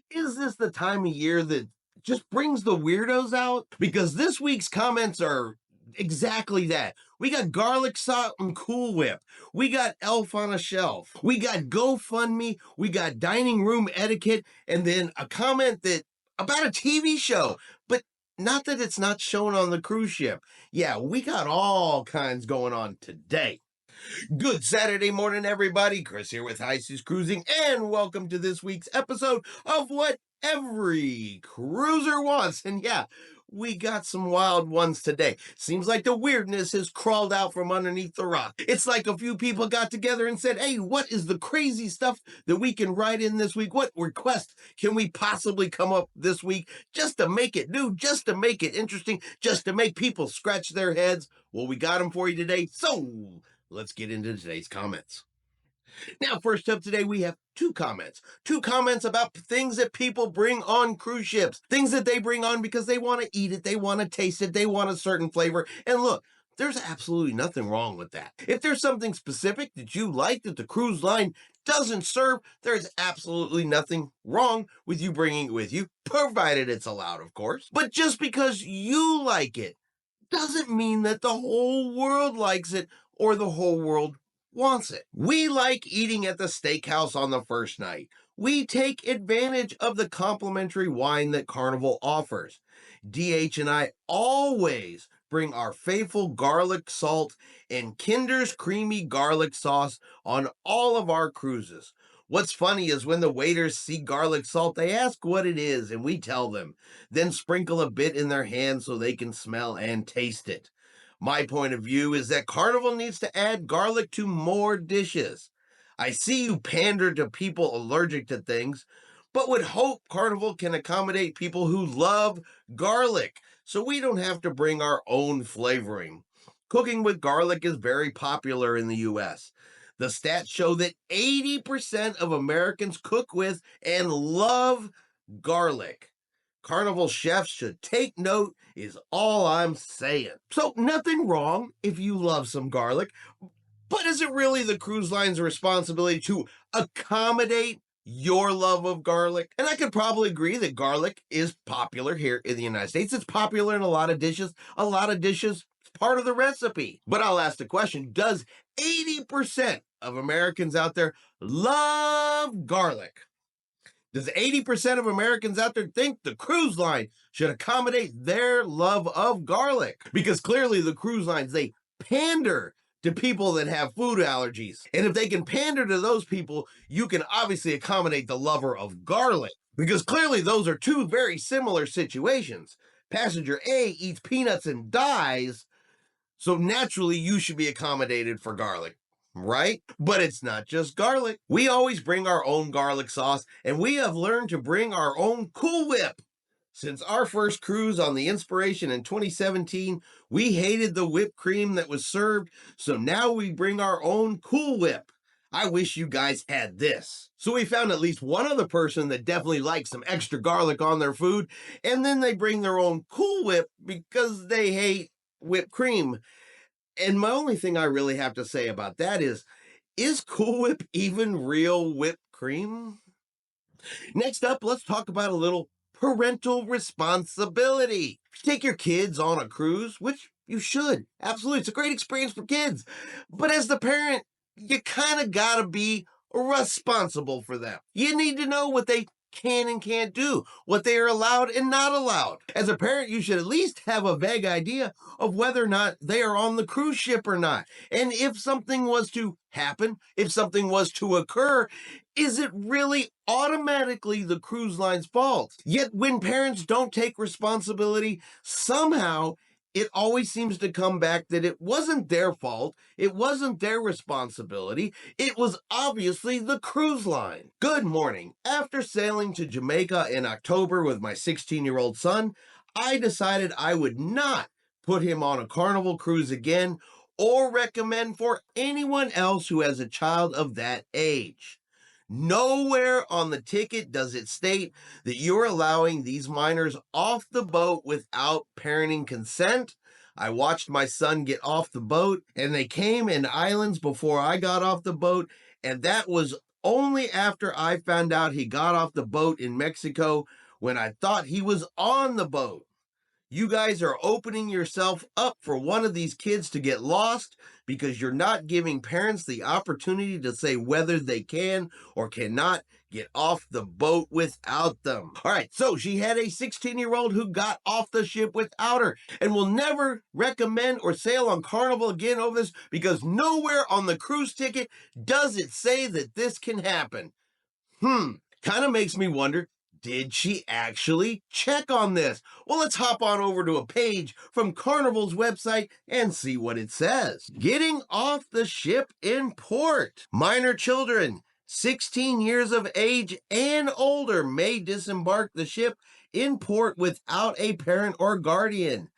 Is this the time of year that just brings the weirdos out? Because this week's comments are exactly that. We got garlic salt and Cool Whip. We got Elf on a Shelf. We got GoFundMe. We got dining room etiquette. And then a comment that about a TV show, but not that it's not shown on the cruise ship. Yeah, we got all kinds going on today. Good Saturday morning, everybody. Chris here with Isis Cruising, and welcome to this week's episode of What Every Cruiser Wants. And yeah, we got some wild ones today. Seems like the weirdness has crawled out from underneath the rock. It's like a few people got together and said, hey, what is the crazy stuff that we can write in this week? What requests can we possibly come up this week just to make it new, just to make it interesting, just to make people scratch their heads? Well, we got them for you today. So let's get into today's comments. Now, first up today, we have two comments. Two comments about things that people bring on cruise ships. Things that they bring on because they want to eat it, they want to taste it, they want a certain flavor. And look, there's absolutely nothing wrong with that. If there's something specific that you like that the cruise line doesn't serve, there's absolutely nothing wrong with you bringing it with you, provided it's allowed, of course. But just because you like it doesn't mean that the whole world likes it or the whole world wants it. We like eating at the steakhouse on the first night. We take advantage of the complimentary wine that Carnival offers. DH and I always bring our faithful garlic salt and Kinder's creamy garlic sauce on all of our cruises. What's funny is when the waiters see garlic salt, they ask what it is, and we tell them, then sprinkle a bit in their hands so they can smell and taste it. My point of view is that Carnival needs to add garlic to more dishes. I see you pander to people allergic to things, but would hope Carnival can accommodate people who love garlic, so we don't have to bring our own flavoring. Cooking with garlic is very popular in the US. The stats show that 80% of Americans cook with and love garlic. Carnival chefs should take note, is all I'm saying. So, nothing wrong if you love some garlic, but is it really the cruise line's responsibility to accommodate your love of garlic? And I could probably agree that garlic is popular here in the United States. It's popular in a lot of dishes. A lot of dishes, it's part of the recipe. But I'll ask the question, does 80% of Americans out there love garlic? Does 80% of Americans out there think the cruise line should accommodate their love of garlic? Because clearly the cruise lines, they pander to people that have food allergies. And if they can pander to those people, you can obviously accommodate the lover of garlic. Because clearly those are two very similar situations. Passenger A eats peanuts and dies, so naturally you should be accommodated for garlic. Right? But it's not just garlic. We always bring our own garlic sauce, and we have learned to bring our own Cool Whip. Since our first cruise on the Inspiration in 2017, we hated the whipped cream that was served, so now we bring our own Cool Whip. I wish you guys had this. So we found at least one other person that definitely likes some extra garlic on their food, and then they bring their own Cool Whip because they hate whipped cream. And my only thing I really have to say about that is Cool Whip even real whipped cream? Next up, let's talk about a little parental responsibility. Take your kids on a cruise, which you should. Absolutely. It's a great experience for kids. But as the parent, you kind of got to be responsible for them. You need to know what they can and can't do, what they are allowed and not allowed. As a parent, you should at least have a vague idea of whether or not they are on the cruise ship or not. And if something was to happen, if something was to occur, is it really automatically the cruise line's fault? Yet when parents don't take responsibility, somehow it always seems to come back that it wasn't their fault, it wasn't their responsibility, it was obviously the cruise line. Good morning. After sailing to Jamaica in October with my 16-year-old son, I decided I would not put him on a Carnival cruise again or recommend for anyone else who has a child of that age. Nowhere on the ticket does it state that you're allowing these minors off the boat without parenting consent. I watched my son get off the boat, and they came in islands before I got off the boat, and that was only after I found out he got off the boat in Mexico when I thought he was on the boat. You guys are opening yourself up for one of these kids to get lost because you're not giving parents the opportunity to say whether they can or cannot get off the boat without them. All right, so she had a 16-year-old who got off the ship without her and will never recommend or sail on Carnival again over this because nowhere on the cruise ticket does it say that this can happen. Kind of makes me wonder, did she actually check on this? Well, let's hop on over to a page from Carnival's website and see what it says. Getting off the ship in port. Minor children, 16 years of age and older, may disembark the ship in port without a parent or guardian.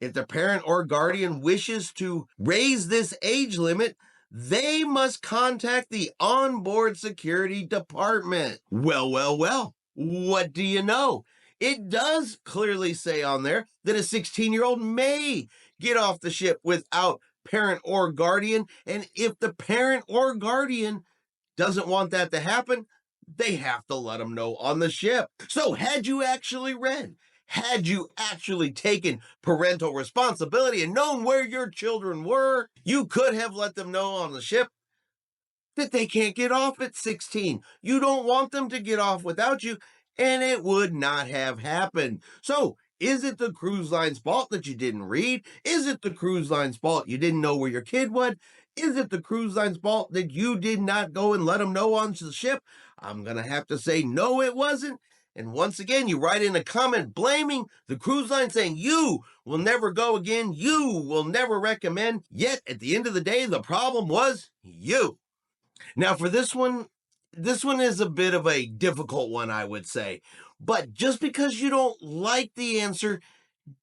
If the parent or guardian wishes to raise this age limit, they must contact the onboard security department. Well. What do you know? It does clearly say on there that a 16-year-old may get off the ship without parent or guardian. And if the parent or guardian doesn't want that to happen, they have to let them know on the ship. So had you actually read, had you actually taken parental responsibility and known where your children were, you could have let them know on the ship that they can't get off at 16. You don't want them to get off without you, and it would not have happened. So, is it the cruise line's fault that you didn't read? Is it the cruise line's fault you didn't know where your kid was? Is it the cruise line's fault that you did not go and let them know on the ship? I'm going to have to say no, it wasn't. And once again, you write in a comment blaming the cruise line, saying you will never go again, you will never recommend. Yet, at the end of the day, the problem was you. Now, for this one is a bit of a difficult one, I would say. But just because you don't like the answer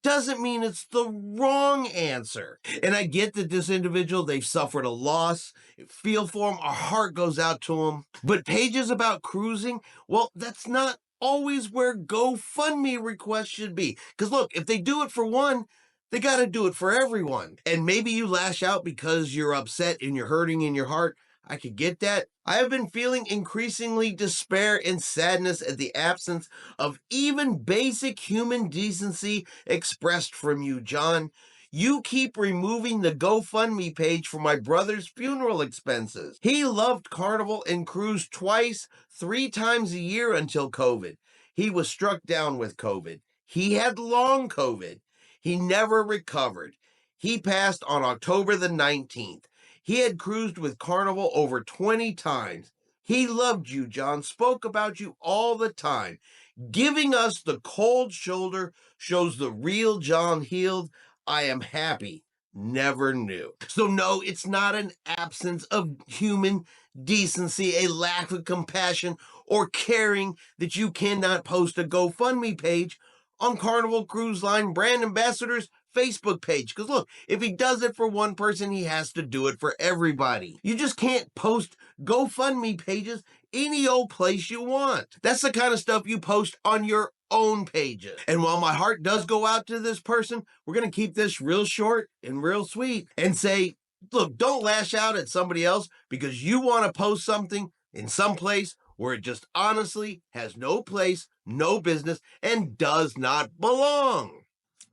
doesn't mean it's the wrong answer. And I get that this individual, they've suffered a loss. Feel for them. Our heart goes out to them. But pages about cruising, well, that's not always where GoFundMe requests should be. Because look, if they do it for one, they got to do it for everyone. And maybe you lash out because you're upset and you're hurting in your heart. I could get that. I have been feeling increasingly despair and sadness at the absence of even basic human decency expressed from you, John. You keep removing the GoFundMe page for my brother's funeral expenses. He loved Carnival and cruised twice, 3 times a year until COVID. He was struck down with COVID. He had long COVID. He never recovered. He passed on October the 19th. He had cruised with Carnival over 20 times. He loved you, John, spoke about you all the time. Giving us the cold shoulder shows the real John healed. I am happy. Never knew. So no, it's not an absence of human decency, a lack of compassion or caring that you cannot post a GoFundMe page on Carnival Cruise Line Brand Ambassador's Facebook page. Because look, if he does it for one person, he has to do it for everybody. You just can't post GoFundMe pages any old place you want. That's the kind of stuff you post on your own pages. And while my heart does go out to this person, we're going to keep this real short and real sweet and say, look, don't lash out at somebody else because you want to post something in some place where it just honestly has no place, no business, and does not belong.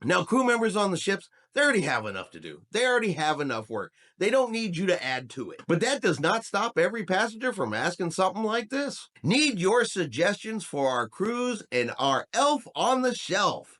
Now, crew members on the ships, they already have enough to do. They already have enough work. They don't need you to add to it. But that does not stop every passenger from asking something like this. Need your suggestions for our cruise and our elf on the shelf.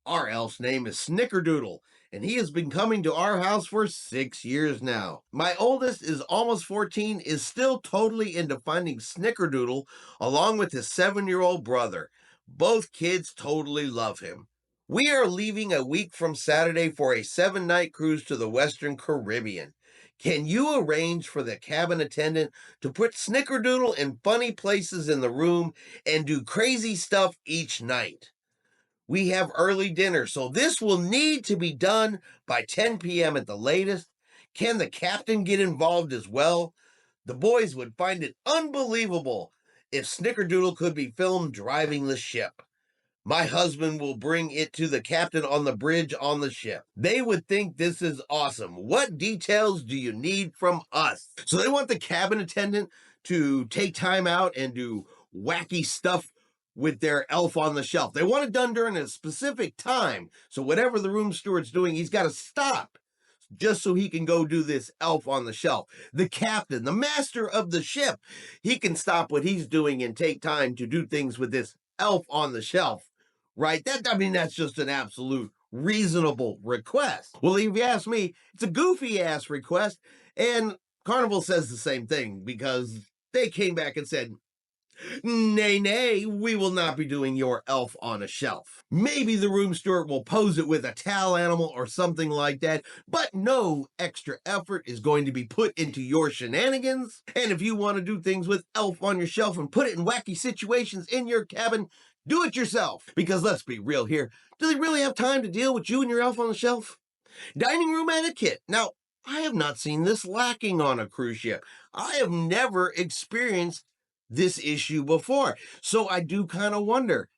Our elf's name is Snickerdoodle, and he has been coming to our house for 6 years now. My oldest is almost 14, is still totally into finding Snickerdoodle along with his 7-year-old brother. Both kids totally love him. We are leaving a week from Saturday for a 7-night cruise to the Western Caribbean. Can you arrange for the cabin attendant to put Snickerdoodle in funny places in the room and do crazy stuff each night? We have early dinner, so this will need to be done by 10 p.m. at the latest. Can the captain get involved as well? The boys would find it unbelievable if Snickerdoodle could be filmed driving the ship. My husband will bring it to the captain on the bridge on the ship. They would think this is awesome. What details do you need from us? So they want the cabin attendant to take time out and do wacky stuff with their elf on the shelf. They want it done during a specific time. So whatever the room steward's doing, he's got to stop just so he can go do this elf on the shelf. The captain, the master of the ship, he can stop what he's doing and take time to do things with this elf on the shelf, right? That's just an absolute reasonable request. Well, if you ask me, it's a goofy ass request, and Carnival says the same thing because they came back and said, nay, nay, we will not be doing your elf on a shelf. Maybe the room steward will pose it with a towel animal or something like that, but no extra effort is going to be put into your shenanigans. And if you want to do things with elf on your shelf and put it in wacky situations in your cabin, do it yourself. Because let's be real here, do they really have time to deal with you and your elf on the shelf? Dining room etiquette. Now, I have not seen this lacking on a cruise ship. I have never experienced this issue before. So I do kind of wonder,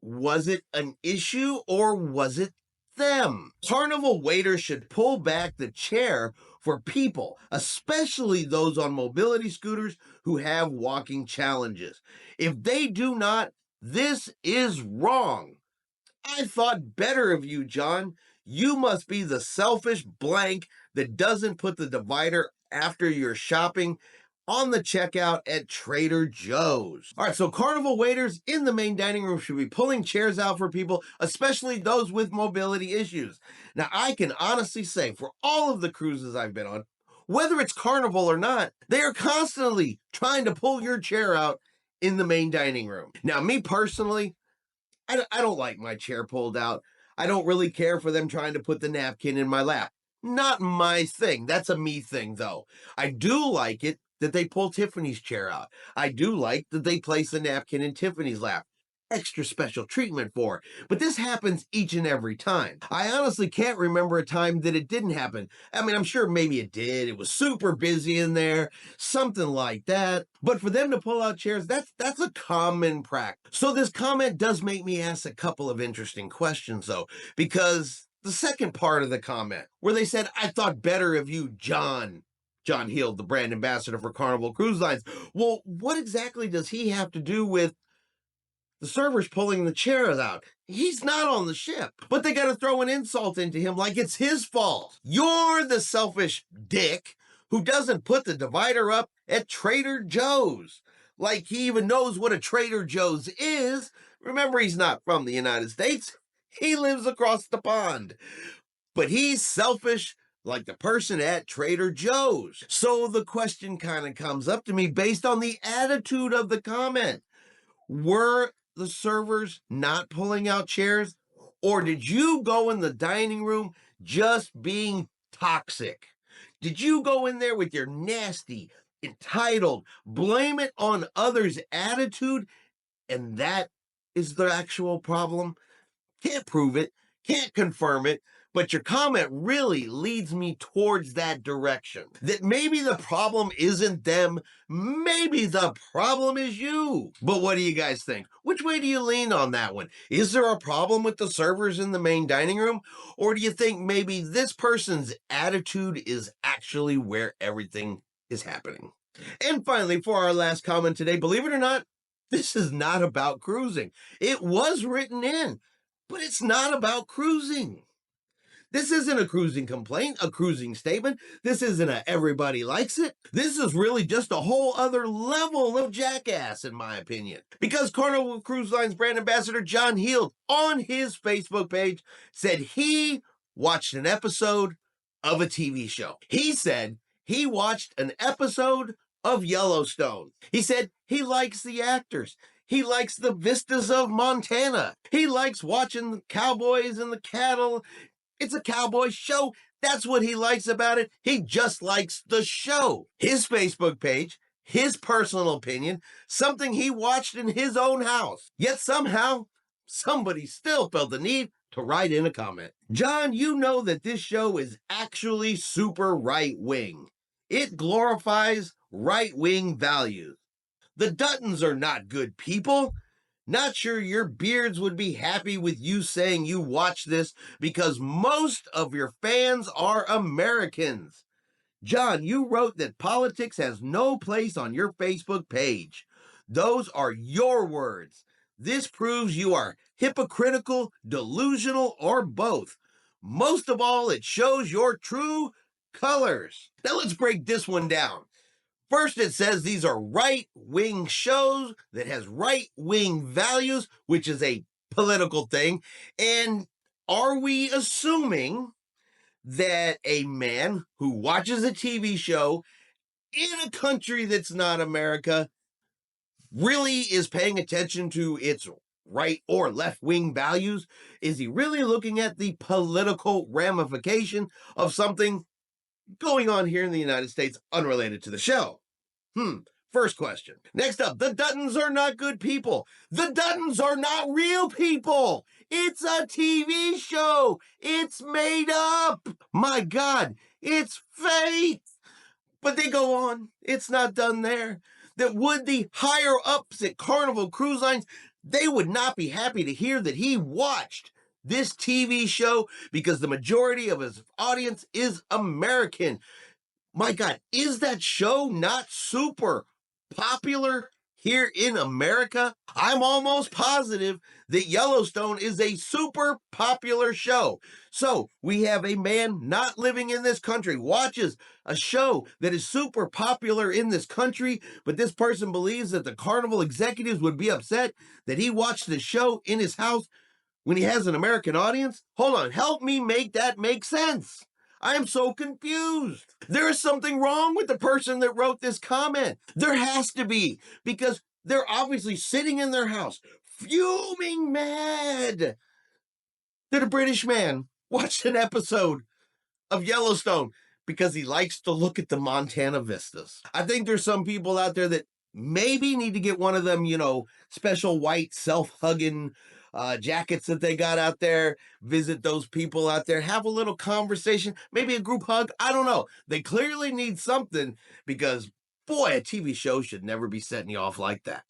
was it an issue or was it them? Carnival waiters should pull back the chair for people, especially those on mobility scooters who have walking challenges. If they do not, this is wrong. I thought better of you, John. You must be the selfish blank that doesn't put the divider after you're shopping on the checkout at Trader Joe's. All right, so Carnival waiters in the main dining room should be pulling chairs out for people, especially those with mobility issues. Now, I can honestly say for all of the cruises I've been on, whether it's Carnival or not, they are constantly trying to pull your chair out in the main dining room. Now, me personally, I don't like my chair pulled out. I don't really care for them trying to put the napkin in my lap. Not my thing. That's a me thing, though. I do like it that they pull Tiffany's chair out. I do like that they place the napkin in Tiffany's lap. Extra special treatment for her. But this happens each and every time. I honestly can't remember a time that it didn't happen. I mean, I'm sure maybe it did. It was super busy in there, something like that. But for them to pull out chairs, that's a common practice. So this comment does make me ask a couple of interesting questions, though, because the second part of the comment, where they said, I thought better of you, John. John Heald, the brand ambassador for Carnival Cruise Lines. Well, what exactly does he have to do with the server's pulling the chairs out? He's not on the ship, but they got to throw an insult into him like it's his fault. You're the selfish dick who doesn't put the divider up at Trader Joe's. Like he even knows what a Trader Joe's is. Remember, he's not from the United States. He lives across the pond. But he's selfish like the person at Trader Joe's. So the question kind of comes up to me based on the attitude of the comment. Were the servers not pulling out chairs? Or did you go in the dining room just being toxic? Did you go in there with your nasty, entitled, blame it on others attitude? And that is the actual problem? Can't prove it, can't confirm it, but your comment really leads me towards that direction. That maybe the problem isn't them, maybe the problem is you. But what do you guys think? Which way do you lean on that one? Is there a problem with the servers in the main dining room? Or do you think maybe this person's attitude is actually where everything is happening? And finally, for our last comment today, believe it or not, this is not about cruising. It was written in, but it's not about cruising. This isn't a cruising complaint, a cruising statement. This isn't a everybody likes it. This is really just a whole other level of jackass, in my opinion. Because Carnival Cruise Line's brand ambassador John Heald on his Facebook page said he watched an episode of a TV show. He said he watched an episode of Yellowstone. He said he likes the actors. He likes the vistas of Montana. He likes watching the cowboys and the cattle. It's a cowboy show. That's what he likes about it. He just likes the show. His Facebook page, his personal opinion, something he watched in his own house. Yet somehow, somebody still felt the need to write in a comment. John, you know that this show is actually super right-wing. It glorifies right-wing values. The Duttons are not good people. Not sure your beards would be happy with you saying you watch this because most of your fans are Americans. John, you wrote that politics has no place on your Facebook page. Those are your words. This proves you are hypocritical, delusional, or both. Most of all, it shows your true colors. Now let's break this one down. First, it says these are right-wing shows that has right-wing values, which is a political thing. And are we assuming that a man who watches a TV show in a country that's not America really is paying attention to its right or left wing values? Is he really looking at the political ramification of something going on here in the United States unrelated to the show? First question. Next up, the Duttons are not good people. The Duttons are not real people. It's a TV show. It's made up. My God, it's fake. But they go on. It's not done there. That would the higher ups at Carnival Cruise Lines, they would not be happy to hear that he watched this TV show because the majority of his audience is American. My God, is that show not super popular here in America? I'm almost positive that Yellowstone is a super popular show. So we have a man not living in this country watches a show that is super popular in this country, but this person believes that the Carnival executives would be upset that he watched the show in his house when he has an American audience? Hold on, help me make that make sense. I am so confused. There is something wrong with the person that wrote this comment. There has to be, because they're obviously sitting in their house, fuming mad that a British man watched an episode of Yellowstone because he likes to look at the Montana vistas. I think there's some people out there that maybe need to get one of them, special white self-hugging jackets that they got out there, visit those people out there, have a little conversation, maybe a group hug. I don't know. They clearly need something because, boy, a TV show should never be setting you off like that.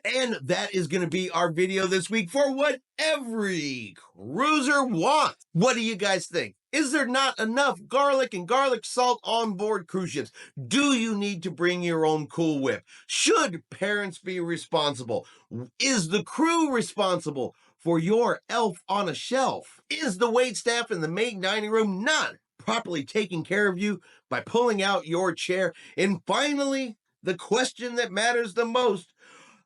And that is going to be our video this week for what every cruiser wants. What do you guys think? Is there not enough garlic and garlic salt on board cruise ships? Do you need to bring your own Cool Whip? Should parents be responsible? Is the crew responsible for your elf on a shelf? Is the waitstaff in the main dining room not properly taking care of you by pulling out your chair? And finally, the question that matters the most: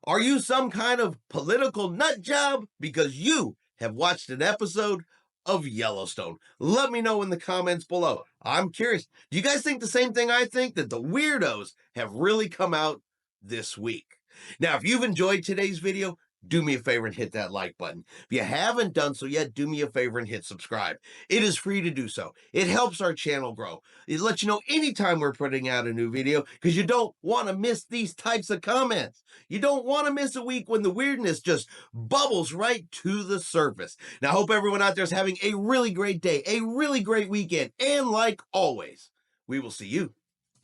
are you some kind of political nut job because you have watched an episode of Yellowstone? Let me know in the comments below. I'm curious. Do you guys think the same thing I think, that the weirdos have really come out this week? Now, if you've enjoyed today's video, do me a favor and hit that like button. If you haven't done so yet, do me a favor and hit subscribe. It is free to do so. It helps our channel grow. It lets you know anytime we're putting out a new video because you don't want to miss these types of comments. You don't want to miss a week when the weirdness just bubbles right to the surface. Now, I hope everyone out there is having a really great day, a really great weekend, and like always, we will see you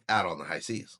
out on the high seas.